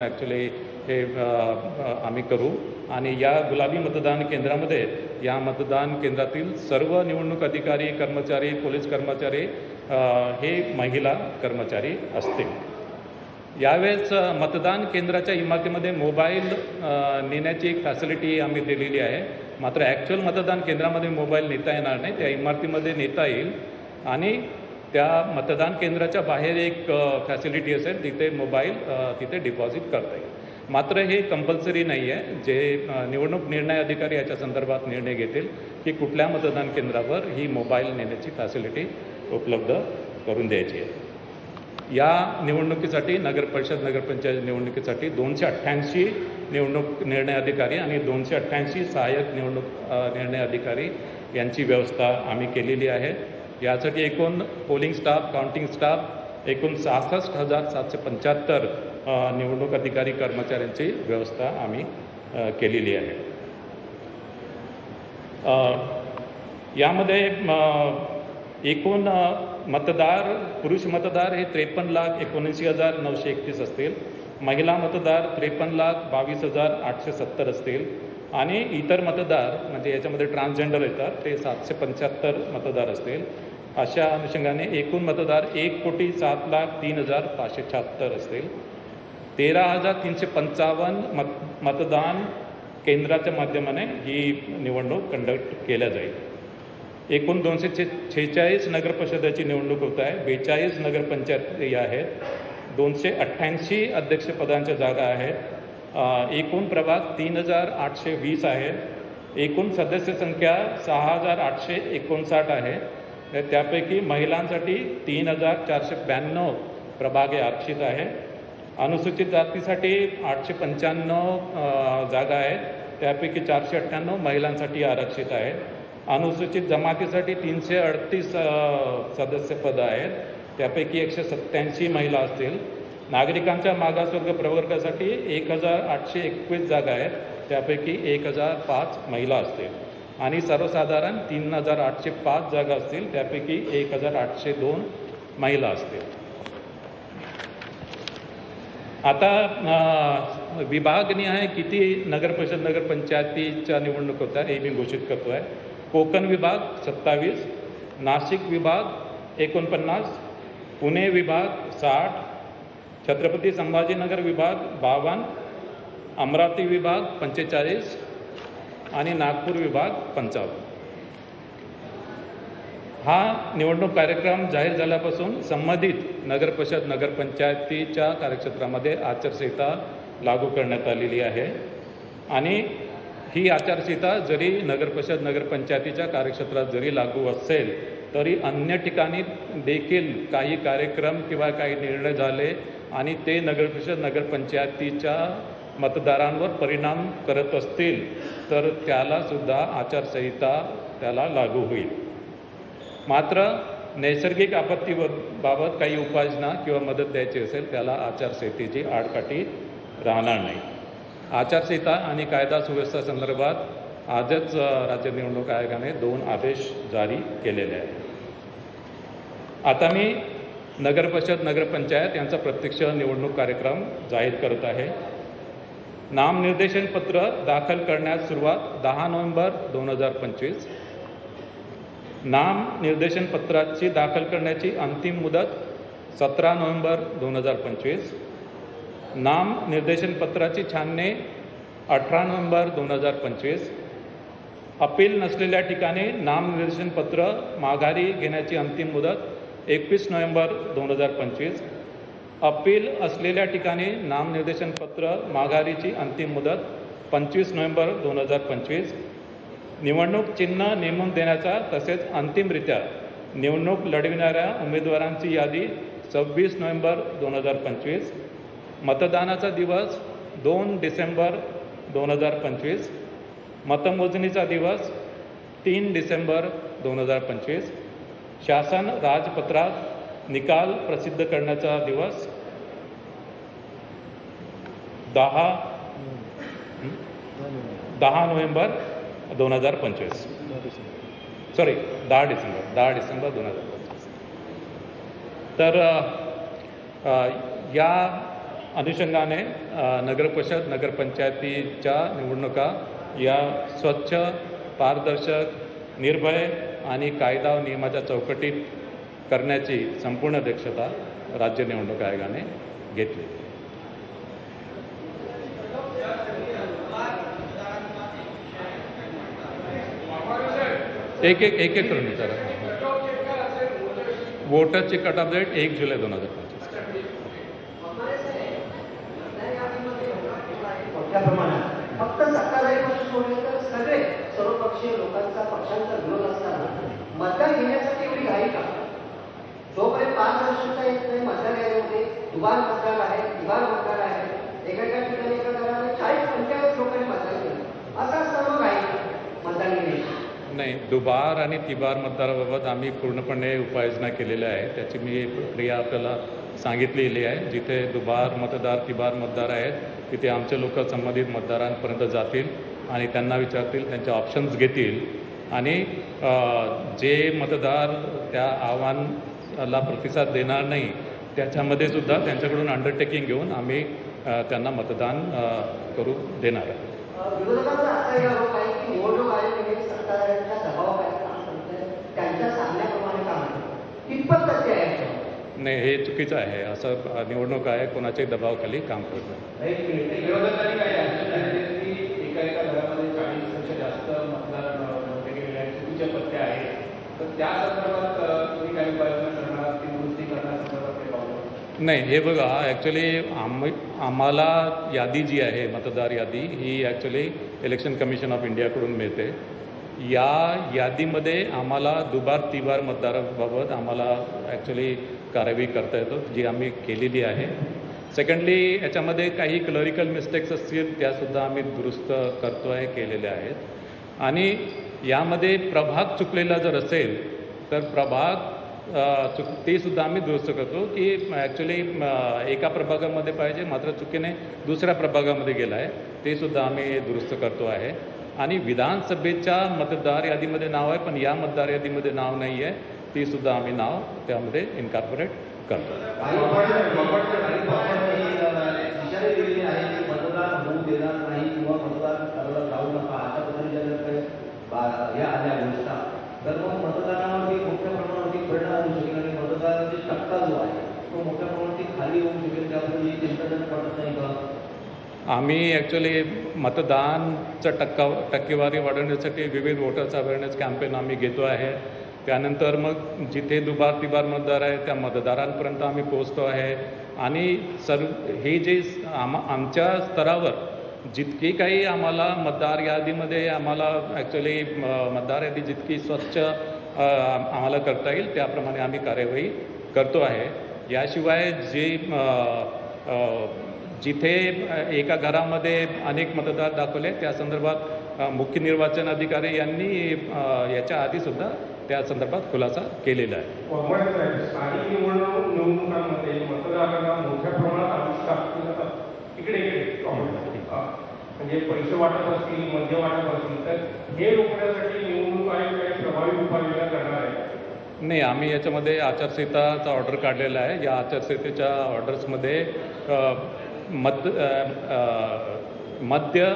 Actually हे आम्ही करू आणि या गुलाबी मतदान केंद्रामध्ये या मतदान केंद्रातील सर्व निवडणूक अधिकारी कर्मचारी पोलीस कर्मचारी हे महिला कर्मचारी असतील। यावेळेस मतदान केंद्राच्या इमारतीमध्ये मोबाईल नेण्याची एक फॅसिलिटी आम्ही दिलेली आहे, मात्र ॲक्च्युअल मतदान केंद्रामध्ये मोबाईल नेता येणार नाही, त्या इमारतीमध्ये नेता येईल आणि त्या मतदान केंद्राच्या बाहेर एक फॅसिलिटी असेल, तिथे मोबाईल तिथे डिपॉझिट करता येईल। मात्र हे कंपल्सरी नाही आहे, जे निवडणूक निर्णय अधिकारी याच्या संदर्भात निर्णय घेतील की कुठल्या मतदान केंद्रावर ही मोबाईल नेण्याची फॅसिलिटी उपलब्ध करून द्यायची आहे। या निवडणुकीसाठी नगरपरिषद नगरपंचायत निवडणुकीसाठी 288 निवडणूक निर्णय अधिकारी आणि 288 सहाय्यक निवडणूक निर्णय अधिकारी यांची व्यवस्था आम्ही केलेली आहे। यासाठी एकूण पोलिंग स्टाफ काउंटिंग स्टाफ एकूण 66,775 निवडणूक अधिकारी कर्मचाऱ्यांची व्यवस्था आम्ही केलेली आहे। यामध्ये एकूण मतदार पुरुष मतदार हे 53,79,931 असतील, महिला मतदार 53,22,870 असतील आणि इतर मतदार म्हणजे याच्यामध्ये ट्रान्सजेंडर येतात ते 775 मतदार असतील। अशा अनुषंगाने एकूण मतदार 1,07,03,576 असतील। 13,355 मतदान केंद्राच्या माध्यमाने ही निवडणूक कंडक्ट केल्या जाईल। एकूण 246 नगरपरिषदेची निवडणूक होत आहे, 42 नगरपंचायती आहेत, 288 अध्यक्षपदांच्या जागा आहेत, एकूण प्रभाग 3,820 आहेत, एकूण सदस्य संख्या 6,859 आहे। त्यापैकी महिलांसाठी 3,492 प्रभाग हे आरक्षित आहे, अनुसूचित जातीसाठी 895 जागा आहेत, त्यापैकी 498 महिलांसाठी आरक्षित आहेत, अनुसूचित जमातीसाठी 338 सदस्यपद आहेत, त्यापैकी 187 महिला असतील, नागरिकांच्या मागासवर्ग प्रवर्गासाठी 1,821 जागा आहेत, त्यापैकी 1,005 महिला असतील आणि सर्वसाधारण 3,805 जागा असतील, त्यापैकी 1,802 महिला असतील। आता विभागनिहाय किती नगरपरिषद नगरपंचायतीच्या निवडणूक होत्या हे मी घोषित करतो आहे। कोकण विभाग 27, नाशिक विभाग 49, पुणे विभाग 60, छत्रपती संभाजीनगर विभाग 52, अमरावती विभाग 45 आणि नागपूर विभाग 55। हा निवडणूक कार्यक्रम जाहीर झाल्यापासून संबंधित नगरपरिषद नगरपंचायतीच्या कार्यक्षेत्रामध्ये आचारसंहिता लागू करण्यात आलेली आहे आणि ही आचारसंहिता जरी नगरपरिषद नगरपंचायतीच्या कार्यक्षेत्रात जरी लागू असेल तरी अन्य ठिकाणी देखील काही कार्यक्रम किंवा काही निर्णय झाले आणि ते नगरपरिषद नगरपंचायतीच्या मतदारांवर परिणाम करत असतील तर त्याला सुद्धा आचारसंहिता त्याला लागू होईल। मात्र नैसर्गिक आपत्तीबाबत काही उपाययोजना किंवा मदत द्यायची असेल त्याला आचारसंहितेची आडकाठी राहणार नाही। आचारसंहिता आणि कायदा सुव्यवस्था संदर्भात आजच राज्य निवडणूक आयोगाने 2 आदेश जारी केलेले आहेत। आता मी नगरपरिषद नगरपंचायत यांचा प्रत्यक्ष निवडणूक कार्यक्रम जाहीर करत आहे। नामनिर्देशन पत्र दाखल करण्यास सुरुवात 10 नोव्हेंबर 2025। नाम निर्देशन पत्राची दाखल करण्याची अंतिम मुदत 17 नोव्हेंबर 2025। नाम निर्देशन पत्राची छाननी 18 नोव्हेंबर 2025। अपील नसलेल्या ठिकाणी नाम निर्देशन पत्र माघारी घेण्याची अंतिम मुदत 21 नोव्हेंबर 2025। अपील असलेल्या ठिकाणी नामनिर्देशन पत्र माघारीची अंतिम मुदत 25 नोव्हेंबर 2025। निवडणूक चिन्ह नेमून देण्याचा तसेच अंतिमरित्या निवडणूक लढविणाऱ्या उमेदवारांची यादी 26 नोव्हेंबर 2025। मतदानाचा दिवस 2 डिसेंबर 2025। मतमोजणीचा दिवस 3 डिसेंबर 2025। शासन राजपत्रात निकाल प्रसिद्ध करण्याचा दिवस 10 नोव्हेंबर 2025 सॉरी 10 डिसेंबर 2025। तर या अनुषंगाने नगरपरिषद नगरपंचायतीच्या निवडणुका या स्वच्छ, पारदर्शक, निर्भय आणि कायदा व नियमाच्या चौकटीत करण्याची संपूर्ण दक्षता राज्य निवडणूक आयोगाने घेतली. एक करून विचारा. वोटरची कट ऑफ डेट 1 जुलै 2025. मोठ्या प्रमाणात फक्त सत्ताधारी पक्ष सोडले तर सगळे सर्वपक्षीय लोकांचा पक्षांचा विरोध असताना मतदान घेण्यासाठी एवढी घाई का? जोपर्यंत 5 वर्षाचा येत नाही मतदार यादीमध्ये दुबार मतदार आहे, तिबार मतदार आहे, एका ठिकाणी एका घरामध्ये 40-45 लोकांनी मतदान केलं, असा सर्व घाई मतदान घेण्याची. नाही, दुबार आणि तिबार मतदाराबाबत आम्ही पूर्णपणे उपाययोजना केलेल्या आहे. त्याची मी प्रक्रिया आपल्याला सांगितलेली आहे. जिथे दुबार मतदार, तिबार मतदार आहेत तिथे आमचे लोक संबंधित मतदारांपर्यंत जातील आणि त्यांना विचारतील, त्यांचे ऑप्शन्स घेतील आणि जे मतदार त्या आव्हानाला प्रतिसाद देणार नाही त्याच्यामध्ये सुद्धा त्यांच्याकडून अंडरटेकिंग घेऊन आम्ही त्यांना मतदान करू देणार आहे. विरोधकांचा असाही आरोप आहे की निवडणूक आयोग सत्ताधाऱ्यांच्या दबावाखाली काम करते, त्यांच्या सांगण्याप्रमाणे काम करते. कितपत तथ्य आहे? नाही, हे चुकीचं आहे. असं निवडणूक आयोग कोणाच्याही दबावाखाली काम करत नाही. विरोधकांनी काय एका घरामध्ये 40पेक्षा जास्त मतदार नोंदणी केलेले आहेत, चुकीच्या पत्त्या आहेत, तर त्या संदर्भात तुम्ही काही उपाययोजना करणार, ती दुरुस्ती करण्यासंदर्भात काही पावलं? नाही, हे बघा, ॲक्च्युली आम्हाला यादी जी आहे मतदार यादी ही ॲक्च्युली इलेक्शन कमिशन ऑफ इंडियाकडून मिळते. या यादीमध्ये आम्हाला दुबार तिबार मतदाराबाबत आम्हाला ॲक्च्युली कार्यवाही करता येतो, जी आम्ही केलेली आहे. सेकंडली याच्यामध्ये काही क्लरिकल मिस्टेक्स असतील त्यासुद्धा आम्ही दुरुस्त करतो आहे, केलेल्या आहेत. आणि यामध्ये प्रभाग चुकलेला जर असेल तर प्रभाग ते सुद्धा आम्ही दुरुस्त करतो की ॲक्च्युली एका प्रभागामध्ये पाहिजे मात्र चुकीने दुसऱ्या प्रभागामध्ये गेला आहे, ते सुद्धा आम्ही दुरुस्त करतो आहे. आणि विधानसभेच्या मतदार यादीमध्ये नाव आहे पण या मतदार यादीमध्ये नाव नाही आहे, ती सुद्धा आम्ही नाव त्यामध्ये इन्कॉर्पोरेट करतो. मतदार होऊ देणार नाही किंवा मतदार करायला जाऊ नका अशा पद्धतीच्या आल्या घोषणा, तर मग मतदानावरती मोठ्या प्रमाणावरती परिणाम होऊ शकेल आणि मतदाराची टक्का जो आहे तो मोठ्या प्रमाणावरती खाली होऊ शकेल. त्याबद्दल चिंताजनक वाटत नाही का? आम्ही ॲक्च्युली मतदानचं टक्केवारी वाढवण्यासाठी विविध वोटर्स अवेअरनेस कॅम्पेन आम्ही घेतो आहे. त्यानंतर मग जिथे दुबार तिबार मतदार आहे त्या मतदारांपर्यंत आम्ही पोहोचतो आहे. आणि हे जे आमच्या स्तरावर जितकी काही आम्हाला मतदार यादीमध्ये आम्हाला ॲक्च्युली मतदार यादी जितकी स्वच्छ आम्हाला करता येईल त्याप्रमाणे आम्ही कार्यवाही करतो आहे. याशिवाय जिथे एका घरामध्ये अनेक मतदार दाखवले त्या संदर्भात मुख्य निर्वाचन अधिकारी यांनी याच्या आधीसुद्धा त्या संदर्भात खुलासा केलेला आहे. स्थानिक निवडणुकांमध्ये मतदारांना मोठ्या प्रमाणात आविष्कार इकडे म्हणजे पैसे वाटप असतील, मद्य वाटप असतील, तर हे रोखण्यासाठी निवडणूक आयोग काही प्रभावी उपाययोजना करणार आहे? नाही, आम्ही याच्यामध्ये आचारसंहिताचा ऑर्डर काढलेला आहे. या आचारसंहितेच्या ऑर्डर्समध्ये मद्य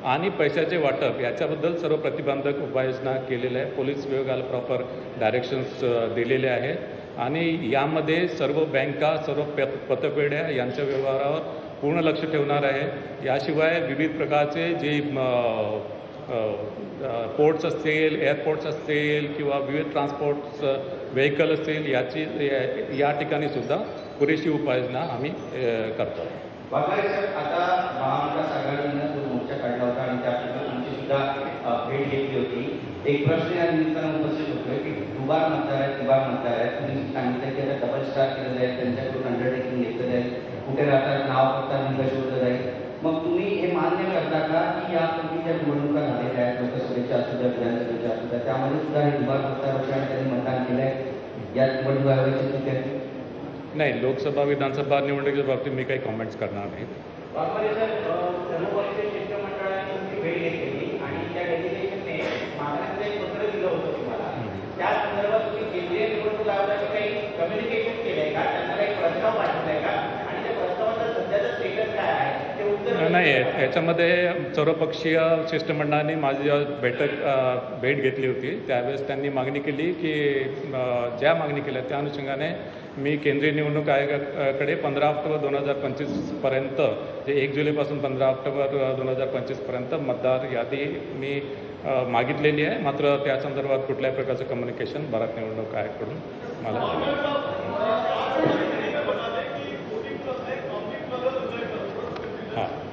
आणि पैशाचे वाटप याच्याबद्दल सर्व प्रतिबंधक उपाययोजना केलेल्या आहे. पोलीस विभागाला प्रॉपर डायरेक्शन्स दिलेले आहेत आणि यामध्ये सर्व बँका, सर्व पतपेढ्या यांच्या व्यवहारावर पूर्ण लक्ष ठेवणार आहे. याशिवाय विविध प्रकारचे जे पोर्ट्स असतील, एअरपोर्ट्स असतील किंवा विविध ट्रान्सपोर्ट्स व्हेकल असतील या ठिकाणी सुद्धा पुरेशी उपाययोजना आम्ही करतो. आता महाविकास आघाडीनं जो मोर्चा काढला होता आणि त्या तुमची सुद्धा भेट घेतली होती. एक प्रश्न या निमित्तानं उपस्थित होतोय की दुबार मतदार आहेत, तिबार मतदार आहेत, तुम्ही सांगितलं की आता डबल स्टार केलेलं आहे, त्यांच्याकडून अंडरटेकिंग घेतलेलं आहे, कुठे राहतात, नाव पत्ता लिंग शोधलं जाईल. मग तुम्ही हे मान्य करता का की यापूर्वी ज्या निवडणुका झालेल्या आहेत लोकसभेच्या असू द्या, विधानसभेच्या असू द्या, त्यामध्ये सुद्धा हे दुबार मतदार होते आणि त्यांनी मतदान केलं आहे, या निवडणूक आयोगाची चूक आहे? नाही, लोकसभा विधानसभा निवडणुकीच्या बाबतीत मी काही कॉमेंट्स करणार नाही. सर्वपक्षीय शिष्टमंडळाने तुमची भेट घेतली आणि त्या डेलिगेशनने मागण्याचं एक पत्र दिलं होतं तुम्हाला. त्या संदर्भात तुम्ही केंद्रीय निवडणूक आयोगाने काही कम्युनिकेशन केलंय का, त्यांना काही प्रस्ताव पाठवलाय का आणि त्या प्रस्तावाचा सध्याचा नाही, याच्यामध्ये सर्वपक्षीय शिष्टमंडळाने माझी भेट घेतली होती. त्यावेळेस त्यांनी मागणी केली की ज्या मागणी केल्या त्या अनुषंगाने मी केंद्रीय निवडणूक आयोगाकडे 15 ऑक्टोबर 2025पर्यंत, जे 1 जुलैपासून 15 ऑक्टोबर 2025पर्यंत मतदार यादी मी मागितलेली आहे. मात्र त्या संदर्भात कुठल्याही प्रकारचं कम्युनिकेशन भारत निवडणूक आयोगाकडून मला हां